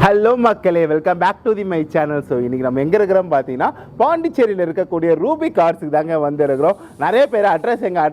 Hello மக்களே, welcome back to the my channel. So இன்றைக்கி நம்ம எங்கே இருக்கிறோம் பார்த்தீங்கன்னா பாண்டிச்சேரியில் இருக்கக்கூடிய ரூபி கார்ஸுக்கு தாங்க வந்துருக்கிறோம். நிறைய பேர் அட்ரஸ் எங்கே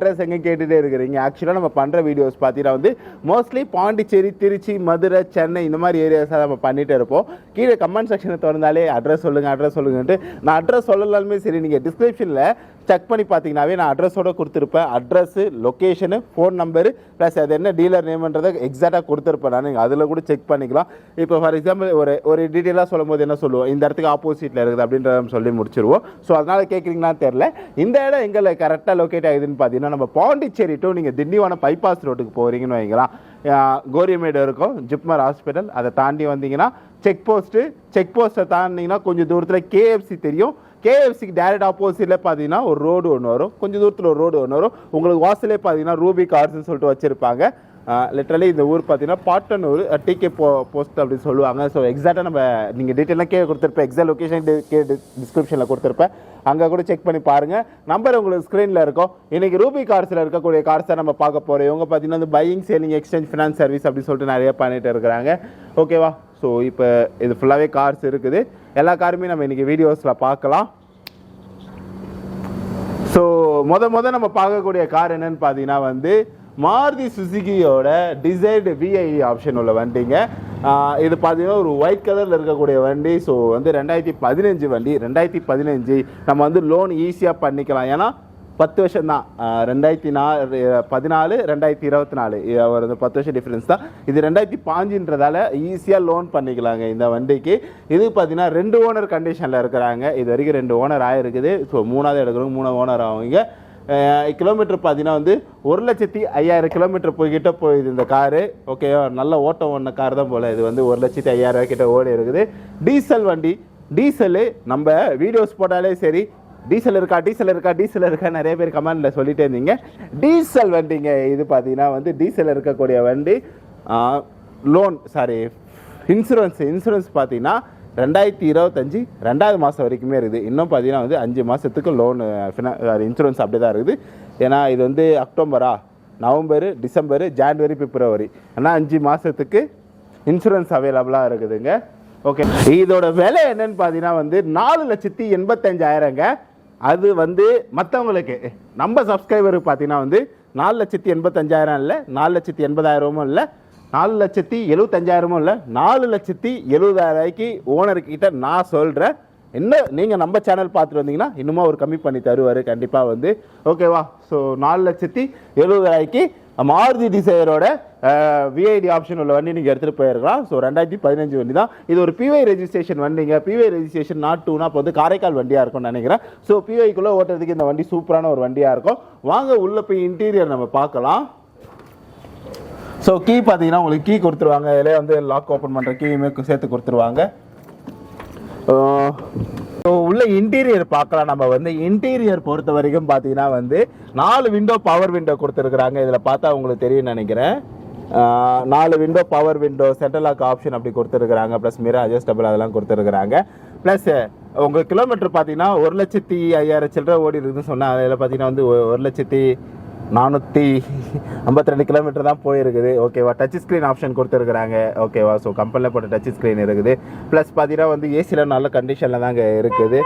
கேட்டுகிட்டே இருக்கிறீங்க. ஆக்சுவலாக நம்ம பண்ணுற வீடியோஸ் பார்த்தீங்கன்னா வந்து மோஸ்ட்லி பாண்டிச்சேரி, திருச்சி, மதுரை, சென்னை இந்த மாதிரி ஏரியாஸாக நம்ம பண்ணிகிட்டு இருப்போம். கீழே கமெண்ட் செக்ஷனை திறந்தாலே அட்ரஸ் சொல்லுங்கன்ட்டு நான் அட்ரஸ் சொல்லலாலுமே சரி, நீங்கள் டிஸ்கிரிப்ஷனில் செக் பண்ணி பார்த்தீங்கன்னாவே நான் அட்ரஸோடு கொடுத்துருப்பேன். Address, location, phone number plus அது என்ன டீலர் நேம்ன்றதை எக்ஸாக்டாக கொடுத்துருப்பேன். நான் நீங்கள் அதில் கூட செக் பண்ணிக்கலாம். இப்போ ஃபார் எக்ஸாம்பிள் ஒரு டீட்டெயிலாக சொல்லும் போது என்ன சொல்லுவோம், இந்த இடத்துக்கு ஆப்போசிட்டில் இருக்குது அப்படின்றத சொல்லி முடிச்சிருவோம். ஸோ அதனால் கேட்குறீங்களான்னு தெரில. இந்த இடம் எங்கே கரெக்டாக லொக்கேட் ஆகுதுன்னு பார்த்தீங்கன்னா, நம்ம பாண்டிச்சேரி டு நீங்கள் திண்டிவனம் பைபாஸ் ரோட்டுக்கு போகிறீங்கன்னு வைக்கலாம். கோரியமேடு இருக்கும், ஜிப்மர் ஹாஸ்பிட்டல். அதை தாண்டி வந்தீங்கன்னா செக் போஸ்ட்டை தாண்டிங்கன்னா கொஞ்சம் தூரத்தில் கேஎஃப்சி தெரியும். கேஎஃப்சிக்கு டேரக்ட் ஆப்போசிட்டில் பார்த்தீங்கன்னா ஒரு ரோடு ஒன்று வரும். கொஞ்சம் தூரத்தில் ஒரு ரோடு ஒன்று வரும். உங்களுக்கு வாசலே பார்த்தீங்கன்னா ரூபி கார்ஸ்ன்னு சொல்லிட்டு வச்சுருப்பாங்க. லிட்ரலி இந்த ஊர் பார்த்தீங்கன்னா பாட்டனூர் டிகே போஸ்ட் அப்படின்னு சொல்லுவாங்க. ஸோ எக்ஸாக்டாக நம்ம நீங்கள் டீட்டெயிலாக கீழே கொடுத்துருப்பேன். எக்ஸாக்ட் லொக்கேஷன் டிஸ்கிரிப்ஷனில் கொடுத்துருப்பேன். அங்கே கூட செக் பண்ணி பாருங்கள். நம்பர் உங்களுக்கு ஸ்க்ரீனில் இருக்கும். இன்றைக்கி ரூபி கார்ஸில் இருக்கக்கூடிய கார்ஸை நம்ம பார்க்க போகிறோம். இவங்க பார்த்தீங்கன்னா வந்து buying, selling, exchange, finance service அப்படின்னு சொல்லிட்டு நிறைய பண்ணிட்டு இருக்கிறாங்க. ஓகேவா? ஸோ இப்போ இது ஃபுல்லாகவே கார்ஸ் இருக்குது. எல்லா காருமே நம்ம இன்றைக்கி வீடியோஸில் பார்க்கலாம். ஸோ மொதல் நம்ம பார்க்கக்கூடிய கார் என்னன்னு பார்த்தீங்கன்னா வந்து மாருதி சுசுகியோட டிசைர்டு விஐ ஆப்ஷன் உள்ள வண்டிங்க. இது பார்த்தீங்கன்னா ஒரு ஒயிட் கலரில் இருக்கக்கூடிய வண்டி. ஸோ வந்து 2015 வண்டி. 2015 நம்ம வந்து லோன் ஈஸியாக பண்ணிக்கலாம். ஏன்னா 10 வருஷம் தான். 2014, 2024 ஒரு 10 வருஷம் டிஃப்ரென்ஸ் தான். இது 2005ன்றதால ஈஸியாக லோன் பண்ணிக்கலாங்க இந்த வண்டிக்கு. இது பார்த்தீங்கன்னா 2 ஓனர் கண்டிஷனில் இருக்கிறாங்க. இது வரைக்கும் 2 ஓனர் ஆகிருக்குது. ஸோ 3வது எடுக்கிறவங்க 3 ஓனர் ஆகுங்க. கிலோமீட்டர் பார்த்தீங்கன்னா வந்து 1,05,000 கிலோமீட்டர் போய்கிட்ட போயிது இந்த காரு. ஓகே, நல்ல ஓட்டம் ஓடின கார் தான் போல். இது வந்து 1,05,000 கிட்ட ஓடி இருக்குது. டீசல் வண்டி. டீசலு நம்ம வீடியோஸ் போட்டாலே சரி, டீசல் இருக்கா நிறைய பேர் கமெண்டில் சொல்லிட்டே இருந்தீங்க. டீசல் வண்டிங்க இது பார்த்தீங்கன்னா வந்து டீசல் இருக்கக்கூடிய வண்டி. இன்சூரன்ஸ் பார்த்தீங்கன்னா 2025 2வது மாதம் வரைக்குமே இருக்குது. இன்னும் பார்த்தீங்கன்னா வந்து 5 மாதத்துக்கு லோன் இன்சூரன்ஸ் அப்படி தான் இருக்குது. ஏன்னா இது வந்து அக்டோபரா, நவம்பரு, டிசம்பரு, ஜான்வரி, பிப்ரவரி, ஆனால் 5 மாதத்துக்கு இன்சூரன்ஸ் அவைலபிளாக இருக்குதுங்க. ஓகே, இதோட விலை என்னன்னு பார்த்தீங்கன்னா வந்து 4,85,000ங்க. அது வந்து மற்றவங்களுக்கு நம்ம சப்ஸ்கிரைபருக்கு பார்த்தீங்கன்னா வந்து 4,85,000 இல்லை, 4,80,000 இல்லை, 4,75,000 இல்லை, 4,70,000 ஓனர்கிட்ட நான் சொல்கிறேன். என்ன நீங்கள் நம்ம சேனல் பார்த்துட்டு வந்தீங்கன்னா இன்னுமா ஒரு கம்மி பண்ணி தருவார் கண்டிப்பாக வந்து. ஓகேவா? ஸோ 4,70,000 மாருதி டிசைரோட விஐடி ஆப்ஷன் உள்ள வண்டி நீங்கள் எடுத்துகிட்டு போயிருக்கலாம். ஸோ 2015 வண்டி தான். இது ஒரு பிவை ரெஜிஸ்ட்ரேஷன் வண்டிங்க. பிவை ரெஜிஸ்ட்ரேஷன் நாட் 2னா இப்போ வந்து காரைக்கால் வண்டியாக இருக்கும்னு நினைக்கிறேன். ஸோ பிவைக்குள்ளே ஓட்டுறதுக்கு இந்த வண்டி சூப்பரான ஒரு வண்டியாக இருக்கும். வாங்க உள்ளே போய் இன்டீரியர் நம்ம பார்க்கலாம். ஸோ கீ பார்த்தீங்கன்னா உங்களுக்கு கீ கொடுத்துருவாங்க. இதிலே வந்து லாக் ஓப்பன் பண்ணுற கீயுமே சேர்த்து கொடுத்துருவாங்க. ஸோ உள்ள இன்டீரியர் பார்க்கலாம். நம்ம வந்து இன்டீரியர் பொறுத்த வரைக்கும் பார்த்தீங்கன்னா வந்து 4 விண்டோ பவர் விண்டோ கொடுத்துருக்குறாங்க. இதில் பார்த்தா உங்களுக்கு தெரியும்னு நினைக்கிறேன். 4 window power window, central lock option அப்படி கொடுத்துருக்குறாங்க. ப்ளஸ் மிரர் அட்ஜஸ்டபிள் அதெல்லாம் கொடுத்துருக்குறாங்க. ப்ளஸ் உங்கள் கிலோமீட்டர் பார்த்தீங்கன்னா 1,05,000 சில்லரை ஓடி இருக்குதுன்னு சொன்னால் அதில் பார்த்தீங்கன்னா வந்து 1,452 கிலோமீட்டர் தான் போயிருக்குது. ஓகேவா? டச் ஸ்க்ரீன் ஆப்ஷன் கொடுத்துருக்குறாங்க. ஓகேவா? ஸோ கம்பெனியில் போட்ட டச் ஸ்க்ரீன் இருக்குது. ப்ளஸ் பார்த்தீங்கன்னா வந்து ஏசியில் நல்ல கண்டிஷனில் தாங்க இருக்குது.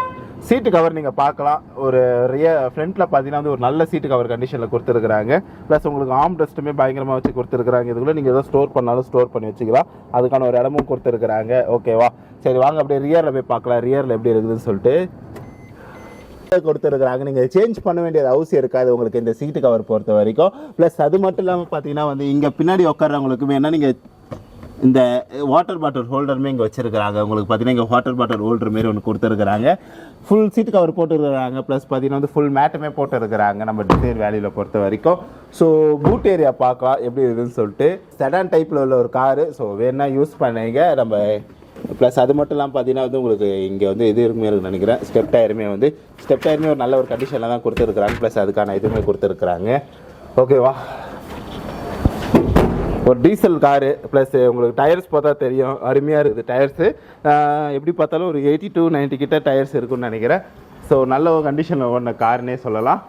சீட்டு கவர் நீங்கள் பார்க்கலாம். ஒரு ஃப்ரண்ட்டில் பார்த்தீங்கன்னா வந்து ஒரு நல்ல சீட்டு கவர் கண்டிஷனில் கொடுத்துருக்குறாங்க. ப்ளஸ் உங்களுக்கு ஆர்ம் ரெஸ்ட்டுமே பயங்கரமாக வச்சு கொடுத்துருக்குறாங்க. இதுக்குள்ளே நீங்கள் எதாவது ஸ்டோர் பண்ணாலும் ஸ்டோர் பண்ணி வச்சுக்கலாம். அதுக்கான ஒரு இடமும் கொடுத்துருக்குறாங்க. ஓகேவா? சரி வாங்க அப்படியே ரியரில் போய் பார்க்கலாம். ரியரில் எப்படி இருக்குதுன்னு சொல்லிட்டு கொடுத்துருக்குறாங்க. நீங்கள் சேஞ்ச் பண்ண வேண்டியது அவசியம் இருக்காது உங்களுக்கு இந்த சீட்டு கவர் பொறுத்த வரைக்கும். ப்ளஸ் அது மட்டும் இல்லாமல் பார்த்தீங்கன்னா வந்து இங்கே பின்னாடி உட்காரவங்களுக்குமே என்ன நீங்கள் இந்த வாட்டர் பாட்டில் ஹோல்டருமே இங்கே வச்சுருக்கிறாங்க. உங்களுக்கு பார்த்தீங்கன்னா இங்கே வாட்டர் பாட்டில் ஹோல்டர் மாரி ஒன்று கொடுத்துருக்குறாங்க. ஃபுல் சீட்டு கவர் போட்டுருக்குறாங்க. ப்ளஸ் பார்த்தீங்கன்னா வந்து ஃபுல் மேட்டுமே போட்டுருக்குறாங்க நம்ம டிசைர் வேல்யூவில் பொறுத்த வரைக்கும். ஸோ பூட் ஏரியா பார்க்கலாம் எப்படி இருக்குதுன்னு சொல்லிட்டு. செடான் டைப்பில் உள்ள ஒரு காரு. ஸோ வேணா யூஸ் பண்ணிங்க நம்ம. ப்ளஸ் அது மட்டும் இல்லாமல் பார்த்தீங்கன்னா வந்து உங்களுக்கு இங்கே வந்து இது இருக்குமே இருக்குன்னு நினைக்கிறேன். ஸ்டெப் டயருமே ஒரு நல்ல ஒரு கண்டிஷனில் தான் கொடுத்துருக்குறாங்க. ப்ளஸ் அதுக்கான இதுவுமே கொடுத்துருக்குறாங்க. ஓகேவா? ஒரு டீசல் காரு. ப்ளஸ் உங்களுக்கு டயர்ஸ் பார்த்தா தெரியும் அருமையாக இருக்குது டயர்ஸு. எப்படி பார்த்தாலும் ஒரு 80 to 90 கிட்ட டயர்ஸ் இருக்குன்னு நினைக்கிறேன். ஸோ நல்ல ஒரு கண்டிஷனில் ஓடின காருன்னே சொல்லலாம்.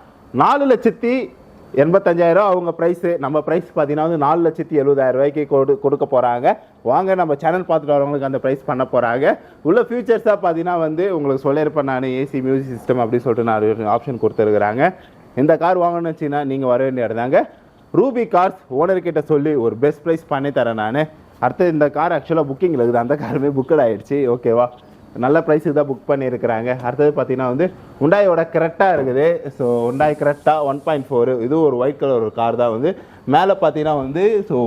85,000 அவங்க ப்ரைஸு. நம்ம ப்ரைஸ் பார்த்தீங்கன்னா வந்து 4,70,000 கொடுக்க போகிறாங்க. வாங்க நம்ம சேனல் பார்த்துட்டு வரவங்களுக்கு அந்த ப்ரைஸ் பண்ண போகிறாங்க. உள்ள ஃபியூச்சர்ஸாக பார்த்தீங்கன்னா வந்து உங்களுக்கு சொல்லியிருப்பேன் நான், ஏசி மியூசிக் சிஸ்டம் அப்படின்னு சொல்லிட்டு நான் ஆப்ஷன் கொடுத்துருக்குறாங்க. இந்த கார் வாங்கணும்னு வச்சிங்கன்னா நீங்கள் வர வேண்டிய இடதாங்க ரூபி கார்ஸ். ஓனர்கிட்ட சொல்லி ஒரு பெஸ்ட் ப்ரைஸ் பண்ணி தரேன் நான். அடுத்து இந்த கார் ஆக்சுவலாக புக்கிங்கில் இருக்குது, அந்த காருமே புக்கட் ஆகிடுச்சு. ஓகேவா, நல்ல ப்ரைஸுக்கு தான் புக் பண்ணியிருக்கிறாங்க. அடுத்தது பார்த்தீங்கன்னா வந்து உண்டாயோட கிரெட்டா இருக்குது. ஸோ உண்டாய் கிரெட்டா 1.4, இது ஒரு ஒயிட் கலர் ஒரு கார் தான் வந்து. மேலே பார்த்தீங்கன்னா வந்து ஸோ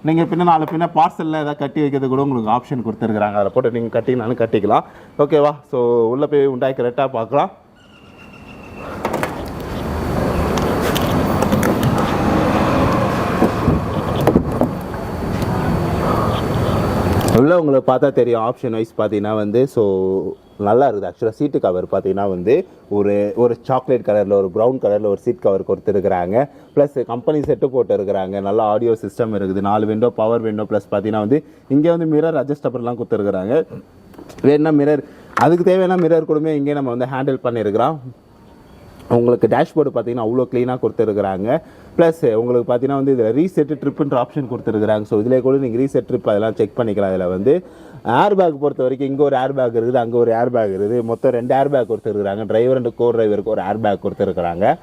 நீங்கள் பின்ன பார்சலில் எதாவது கட்டி வைக்கிறது கூட உங்களுக்கு ஆப்ஷன் கொடுத்துருக்குறாங்க. அதில் போட்டு நீங்கள் கட்டினாலும் கட்டிக்கலாம். ஓகேவா, ஸோ உள்ளே போய் உண்டாய் கிரெட்டா பார்க்கலாம். உள்ள உங்களுக்கு பார்த்தா தெரியும், ஆப்ஷன் வைஸ் பார்த்தீங்கன்னா வந்து ஸோ நல்லா இருக்குது. ஆக்சுவலாக சீட்டு கவர் பார்த்தீங்கன்னா வந்து ஒரு சாக்லேட் கலரில் ஒரு ப்ரௌன் கலரில் ஒரு சீட் கவர் கொடுத்துருக்குறாங்க. ப்ளஸ் கம்பெனி செட்டு போட்டு இருக்கிறாங்க. நல்லா ஆடியோ சிஸ்டம் இருக்குது. 4 விண்டோ, பவர் விண்டோ. ப்ளஸ் பார்த்தீங்கன்னா வந்து இங்கே வந்து மிரர் அட்ஜஸ்டபிள்லாம் கொடுத்துருக்குறாங்க. வேணுன்னா மிரர், அதுக்கு தேவையான மிரர் கூடமே இங்கே நம்ம வந்து ஹேண்டில் பண்ணியிருக்கிறோம். உங்களுக்கு டேஷ்போர்டு பார்த்தீங்கன்னா அவ்வளோ க்ளீனாக கொடுத்துருக்குறாங்க. ப்ளஸ் உங்களுக்கு பார்த்தீங்கன்னா வந்து இதில் ரீசெட் ட்ரிப்புன்ற ஆப்ஷன் கொடுத்துருக்குறாங்க. ஸோ இதில் கூட நீங்கள் ரீசெட் ட்ரிப் அதெல்லாம் செக் பண்ணிக்கலாம். இதில் வந்து ஏர் பேக் பொறுத்த வரைக்கும் இங்கே ஒரு ஏர் பேக் இருக்குது, அங்கே ஒரு ஏர் பேக் இருக்குது. மொத்தம் 2 ஏர் பேக் கொடுத்துருக்குறாங்க. டிரைவர் அண்ட் கோ டிரைவருக்கு ஒரு ஏர் பேக் கொடுத்துருக்குறாங்க.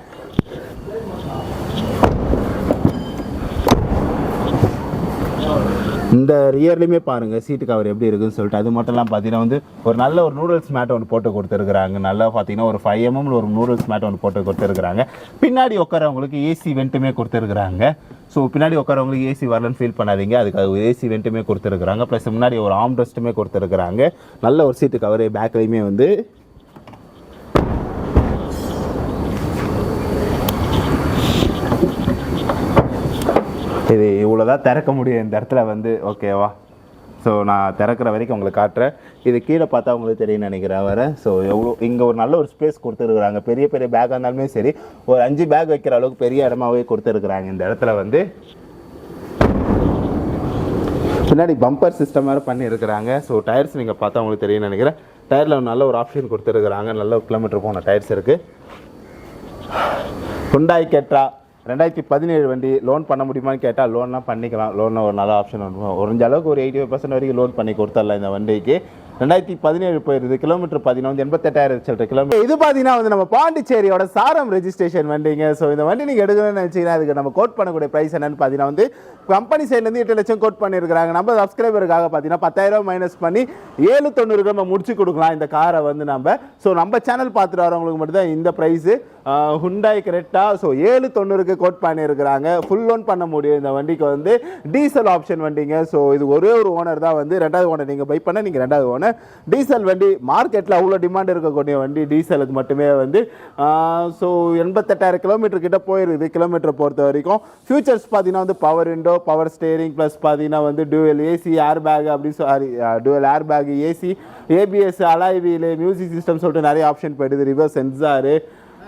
இந்த ரியர்லையுமே பாருங்கள் சீட்டு கவர் எப்படி இருக்குன்னு சொல்லிட்டு. அது மட்டும்லாம் பார்த்தீங்கன்னா வந்து ஒரு நல்ல ஒரு நூடுல்ஸ் மேட் ஒன்று போட்டு கொடுத்துருக்குறாங்க. நல்லா பார்த்தீங்கன்னா ஒரு 5 mm ஒரு நூடுல்ஸ் மேட் ஒன்று போட்டு கொடுத்துருக்குறாங்க. பின்னாடி உட்காரவங்களுக்கு ஏசி வெண்ட்டுமே கொடுத்துருக்குறாங்க. ஸோ பின்னாடி உட்காரவங்களுக்கு ஏசி வரலன்னு ஃபீல் பண்ணாதீங்க, அதுக்கு ஏசி வெண்ட்டுமே கொடுத்துருக்குறாங்க. ப்ளஸ் முன்னாடி ஒரு ஆர்ம் ரெஸ்ட்டுமே கொடுத்துருக்குறாங்க. நல்ல ஒரு சீட்டு கவர். பேக்லையுமே வந்து இது இவ்வளோதான் திறக்க முடியும் இந்த இடத்துல வந்து. ஓகேவா, ஸோ நான் திறக்கிற வரைக்கும் உங்களுக்கு காட்டுறேன். இது கீழே பார்த்தா உங்களுக்கு தெரியும்னு நினைக்கிறேன் வர. ஸோ எவ்வளோ இங்கே ஒரு நல்ல ஒரு ஸ்பேஸ் கொடுத்துருக்குறாங்க. பெரிய பெரிய பேக்காக இருந்தாலுமே சரி, ஒரு 5 பேக் வைக்கிற அளவுக்கு பெரிய இடமாவே கொடுத்துருக்குறாங்க இந்த இடத்துல வந்து. பின்னாடி பம்பர் சிஸ்டம் வேறு பண்ணியிருக்கிறாங்க. ஸோ டயர்ஸ் நீங்கள் பார்த்தா உங்களுக்கு தெரியும்னு நினைக்கிறேன். டயரில் நல்ல ஒரு ஆப்ஷன் கொடுத்துருக்குறாங்க. நல்ல கிலோமீட்டர் போன டயர்ஸ் இருக்குது. ஹுண்டாய் கெட்ரா 2017 வண்டி. லோன் பண்ண முடியுமான்னு கேட்டால் லோன்லாம் பண்ணிக்கலாம். லோனில் ஒரு நல்ல ஆப்ஷன் இருக்கும். ஒரு அளவுக்கு ஒரு 85% வரைக்கும் லோன் பண்ணி கொடுத்துடலாம் இந்த வண்டிக்கு. 2017 போயிருது. கிலோமீட்டர் பார்த்தீங்கன்னா வந்து 88,000 சொல்கிற கிலோமீட்டர். இது பார்த்தீங்கன்னா வந்து நம்ம பாண்டிச்சேரியோட சாரம் ரெஜிஸ்ட்ரேஷன் வண்டிங்க. ஸோ இந்த வண்டி நீங்கள் எடுக்கணும்னு நினச்சிங்கன்னா அதுக்கு நம்ம கோட் பண்ணக்கூடிய ப்ரைஸ் என்னன்னு பார்த்தீங்கன்னா வந்து கம்பெனி சைட்லேருந்து 8 லட்சம் கோட் பண்ணியிருக்கிறாங்க. நம்ம சப்ஸ்கிரைபருக்காக பார்த்தீங்கன்னா 10,000 மைனஸ் பண்ணி 790 நம்ம முடிச்சு கொடுக்கலாம் இந்த காரை வந்து நம்ம. ஸோ நம்ம சேனல் பார்த்துட்டு வரவங்களுக்கு மட்டும் தான் இந்த price. Hyundai Creta so 790 quote பண்ணியிருக்கிறாங்க. ஃபுல் லோன் பண்ண முடியும் இந்த வண்டிக்கு வந்து. டீசல் ஆப்ஷன் வண்டிங்க. ஸோ இது ஒரே ஒரு ஓனர் தான் வந்து. 2வது ஓனர் நீங்கள் பை பண்ண நீங்கள் 2வது ஓனர். டீசல் வண்டி மார்க்கெட்டில் அவ்வளோ டிமாண்ட் இருக்கக்கூடிய வண்டி டீசலுக்கு மட்டுமே வந்து. ஸோ 88,000 கிலோமீட்டர் கிட்ட போயிருக்குது கிலோமீட்டர் பொறுத்த வரைக்கும். ஃபியூச்சர்ஸ் பார்த்தீங்கன்னா வந்து power window, power steering, plus பார்த்தீங்கன்னா வந்து டூவல் ஏசி, ஏர் பேக் அப்படின்னு sorry dual air bag, AC, ABS, alloy wheel, music system சொல்லிட்டு நிறைய ஆப்ஷன் போயிடுது. ரிவர்ஸ் சென்சாரு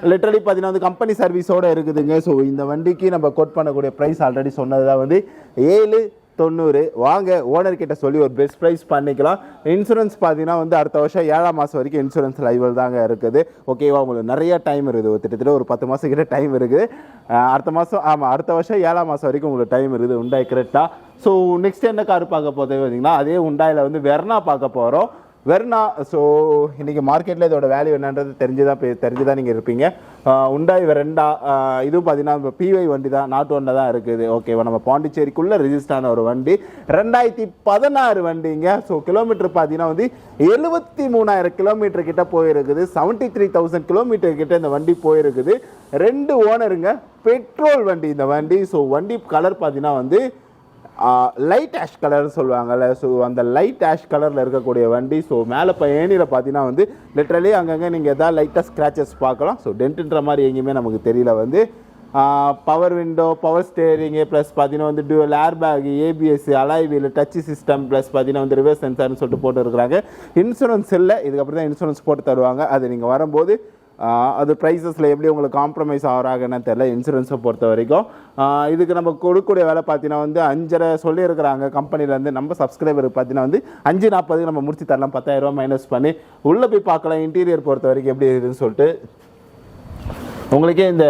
லிட்டரலி பார்த்தீங்கன்னா வந்து கம்பெனி சர்வீஸோடு இருக்குதுங்க. ஸோ இந்த வண்டிக்கு நம்ம கோட் பண்ணக்கூடிய ப்ரைஸ் ஆல்ரெடி சொன்னது தான் வந்து 790. வாங்க ஓனர்கிட்ட சொல்லி ஒரு பெஸ்ட் ப்ரைஸ் பண்ணிக்கலாம். இன்சூரன்ஸ் பார்த்தீங்கன்னா வந்து அடுத்த வருஷம் 7ஆம் மாதம் வரைக்கும் இன்சூரன்ஸ் லைவல் தாங்க இருக்குது. ஓகேவா, உங்களுக்கு நிறைய டைம் இருக்குது. கிட்டத்தட்ட ஒரு 10 மாதம் கிட்ட டைம் இருக்குது. அடுத்த மாதம் ஆமாம் அடுத்த வருஷம் 7ஆம் மாதம் வரைக்கும் உங்களுக்கு டைம் இருக்குது. Hyundai Creta. ஸோ நெக்ஸ்ட் என்ன கார் பார்க்க போகிறது பார்த்தீங்கன்னா அதே ஹுண்டாயில் வந்து வெர்னா பார்க்க போகிறோம். வெர்னா ஸோ இன்றைக்கி மார்க்கெட்டில் இதோட வேல்யூ என்னன்றது தெரிஞ்சு தான் நீங்கள் இருப்பீங்க. ஹுண்டாய் வெர்னா இதுவும் பார்த்தீங்கன்னா இப்போ பிஒய் வண்டி தான், நாட்டு வண்டி தான் இருக்குது. ஓகேவா, நம்ம பாண்டிச்சேரிக்குள்ளே ரிஜிஸ்டர் ஆன ஒரு வண்டி. 2016 வண்டிங்க. ஸோ கிலோமீட்டர் பார்த்தீங்கன்னா வந்து 73,000 கிலோமீட்டர் கிட்ட போயிருக்குது. 73,000 கிலோமீட்டர் கிட்ட இந்த வண்டி போயிருக்குது. 2 ஓனருங்க. பெட்ரோல் வண்டி இந்த வண்டி. ஸோ வண்டி கலர் பார்த்தீங்கன்னா வந்து லைட் ஆஷ் கலர் சொல்லுவாங்கள்ல. ஸோ அந்த லைட் ஆஷ் கலரில் இருக்கக்கூடிய வண்டி. ஸோ மேலே இப்போ ஏனியில் பார்த்தீங்கன்னா வந்து லிட்ரலி அங்கங்கே நீங்கள் எதாவது லைட்டாக ஸ்க்ராச்சஸ் பார்க்கலாம். ஸோ டென்ட்டுன்ற மாதிரி எங்கேயுமே நமக்கு தெரியல வந்து. Power window, power steering, plus பார்த்தீங்கன்னா வந்து dual air bag, ABS, alloy wheel, touch system, plus பார்த்தீங்கன்னா வந்து ரிவர்ஸ் சென்சார்னு சொல்லிட்டு போட்டு இருக்கிறாங்க. இன்சூரன்ஸ் இல்லை, இதுக்கப்புறம் தான் இன்சூரன்ஸ் போட்டு தருவாங்க. அது நீங்கள் வரும்போது அது ப்ரைஸஸில் எப்படி உங்களுக்கு காம்ப்ரமைஸ் ஆகிறாங்கன்னு தெரியல இன்சூரன்ஸை பொறுத்த வரைக்கும். இதுக்கு நம்ம கொடுக்கக்கூடிய வேலை பார்த்தீங்கன்னா வந்து 5.5 சொல்லியிருக்கிறாங்க கம்பெனிலேருந்து. நம்ம சப்ஸ்கிரைபருக்கு பார்த்தீங்கன்னா வந்து 540 நம்ம முடிச்சு தரலாம். 10,000 மைனஸ் பண்ணி உள்ளே போய் பார்க்கலாம் இன்டீரியர் பொறுத்த வரைக்கும் எப்படி இருக்குதுன்னு சொல்லிட்டு. உங்களுக்கே இந்த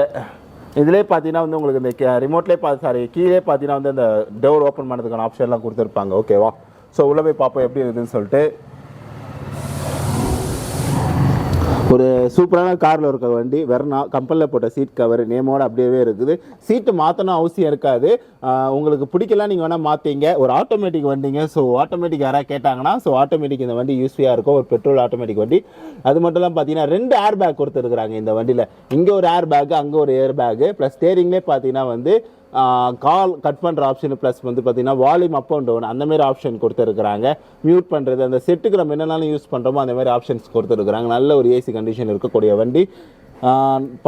இதிலே பார்த்தீங்கன்னா வந்து உங்களுக்கு இந்த ரிமோட்லேயே கீழே பார்த்தீங்கன்னா வந்து அந்த டோர் ஓப்பன் பண்ணுறதுக்கான ஆப்ஷன்லாம் கொடுத்துருப்பாங்க. ஓகேவா? ஸோ உள்ளே போய் பார்ப்போம் எப்படி இருக்குதுன்னு சொல்லிட்டு. ஒரு சூப்பரான காரில் இருக்க வண்டி, வெர்னா கம்பெனியில் போட்ட சீட் கவர் நேமோடு அப்படியே இருக்குது. சீட்டு மாற்றணும் அவசியம் இருக்காது. உங்களுக்கு பிடிக்கலாம், நீங்கள் வேணால் மாற்றிங்க. ஒரு ஆட்டோமேட்டிக் வண்டிங்க. ஸோ ஆட்டோமேட்டிக் யாராவது கேட்டாங்கன்னா ஆட்டோமேட்டிக் இந்த வண்டி யூஸ்ஃபுல்லாக இருக்கும். ஒரு பெட்ரோல் ஆட்டோமேட்டிக் வண்டி. அது மட்டும் தான் பார்த்தீங்கன்னா 2 ஏர் பேக் கொடுத்துருக்குறாங்க இந்த வண்டியில். இங்கே ஒரு ஏர் பேக்கு, அங்கே ஒரு ஏர் பேக்கு. ப்ளஸ் ஸ்டேரிங்லேயே பார்த்தீங்கன்னா வந்து கால் கட் பண்ணுற ஆப்ஷன், ப்ளஸ் வந்து பார்த்தீங்கன்னா வால்யூம் அப் அண்ட் டவுன் அந்தமாரி ஆப்ஷன் கொடுத்துருக்குறாங்க. மியூட் பண்ணுறது, அந்த செட்டுக்கு நம்ம என்னென்னாலும் யூஸ் பண்ணுறோமோ அந்தமாதிரி ஆப்ஷன்ஸ் கொடுத்துருக்குறாங்க. நல்ல ஒரு ஏசி கண்டிஷன் இருக்கக்கூடிய வண்டி.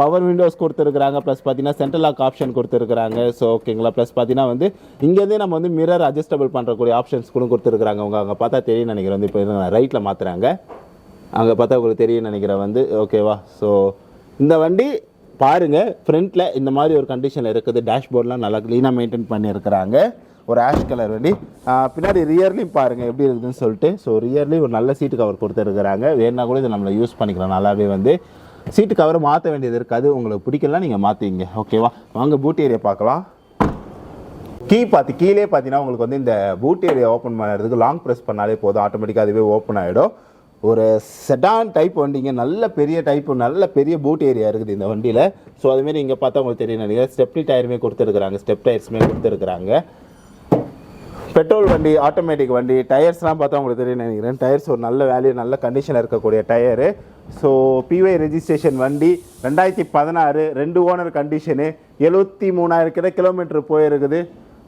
பவர் விண்டோஸ் கொடுத்துருக்குறாங்க. ப்ளஸ் பார்த்தீங்கன்னா சென்ட்ரல் லாக் ஆப்ஷன் கொடுத்துருக்குறாங்க. ஸோ ஓகேங்களா. ப்ளஸ் பார்த்தீங்கன்னா வந்து இங்கேருந்தே நம்ம வந்து மிரர் அட்ஜஸ்டபிள் பண்ணுறக்கூடிய ஆப்ஷன்ஸ் கூட கொடுத்துருக்குறாங்க. அங்கே பார்த்தா தெரியும் நினைக்கிறேன். வந்து இப்போ ரைட்டில் மாற்றுறாங்க, அங்கே பார்த்தா உங்களுக்கு தெரியும் நினைக்கிறேன் வந்து. ஓகேவா? ஸோ இந்த வண்டி பாருங்கள், ஃப்ரண்ட்டில் இந்த மாதிரி ஒரு கண்டிஷனில் இருக்குது. டேஷ்போர்ட்லாம் நல்லா க்ளீனாக மெயின்டைன் பண்ணியிருக்கிறாங்க. ஒரு ஆஷ் கலர் வண்டி. பின்னாடி ரியர்லையும் பாருங்கள் எப்படி இருக்குதுன்னு சொல்லிட்டு. ஸோ ரியர்லேயும் ஒரு நல்ல சீட்டு கவர் கொடுத்துருக்குறாங்க. வேணா கூட இதை நம்மளை யூஸ் பண்ணிக்கலாம். நல்லாவே வந்து சீட்டு கவர் மாற்ற வேண்டியது இருக்காது. உங்களுக்கு பிடிக்கலாம், நீங்கள் மாற்றிங்க. ஓகேவா? வாங்க பூட் ஏரியா பார்க்கலாம். கீழே பார்த்தீங்கன்னா உங்களுக்கு வந்து இந்த பூட் ஏரியா ஓப்பன் பண்ணுறதுக்கு லாங் ப்ரெஸ் பண்ணாலே போதும், ஆட்டோமேட்டிக்காக அதுவே ஓப்பன் ஆகிடும். ஒரு செடான் டைப் வண்டிங்க, நல்ல பெரிய டைப்பு, நல்ல பெரிய பூட் ஏரியா இருக்குது இந்த வண்டியில். ஸோ அதுமாரி இங்கே பார்த்தா உங்களுக்கு தெரியும் நினைக்கிறேன். ஸ்டெப்னி டயருமே கொடுத்துருக்குறாங்க, ஸ்டெப் டயர்ஸுமே கொடுத்துருக்குறாங்க. பெட்ரோல் வண்டி, ஆட்டோமேட்டிக் வண்டி. டயர்ஸ்லாம் பார்த்தா உங்களுக்கு தெரியும் நினைக்கிறேன். டயர்ஸ் ஒரு நல்ல வேல்யூ, நல்ல கண்டிஷனில் இருக்கக்கூடிய டயரு. ஸோ பிஒய் ரெஜிஸ்ட்ரேஷன் வண்டி, 2016, 2 ஓனர் கண்டிஷனு, 73,000 கிலோமீட்டர் போயிருக்குது.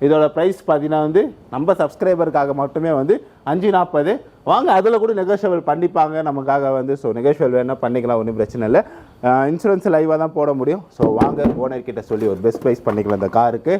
இதோட ப்ரைஸ் பார்த்தீங்கன்னா வந்து நம்ம சப்ஸ்கிரைபருக்காக மட்டுமே வந்து 540. வாங்க, அதில் கூட நெகோஷியபிள் பண்ணிப்பாங்க நமக்காக வந்து. ஸோ நெகோஷியபிள் வேணால் பண்ணிக்கலாம், ஒன்றும் பிரச்சனை இல்லை. இன்சூரன்ஸ் லைவாக தான் போட முடியும். ஸோ வாங்க, ஓனர்கிட்ட சொல்லி ஒரு பெஸ்ட் ப்ரைஸ் பண்ணிக்கலாம் இந்த காருக்கு.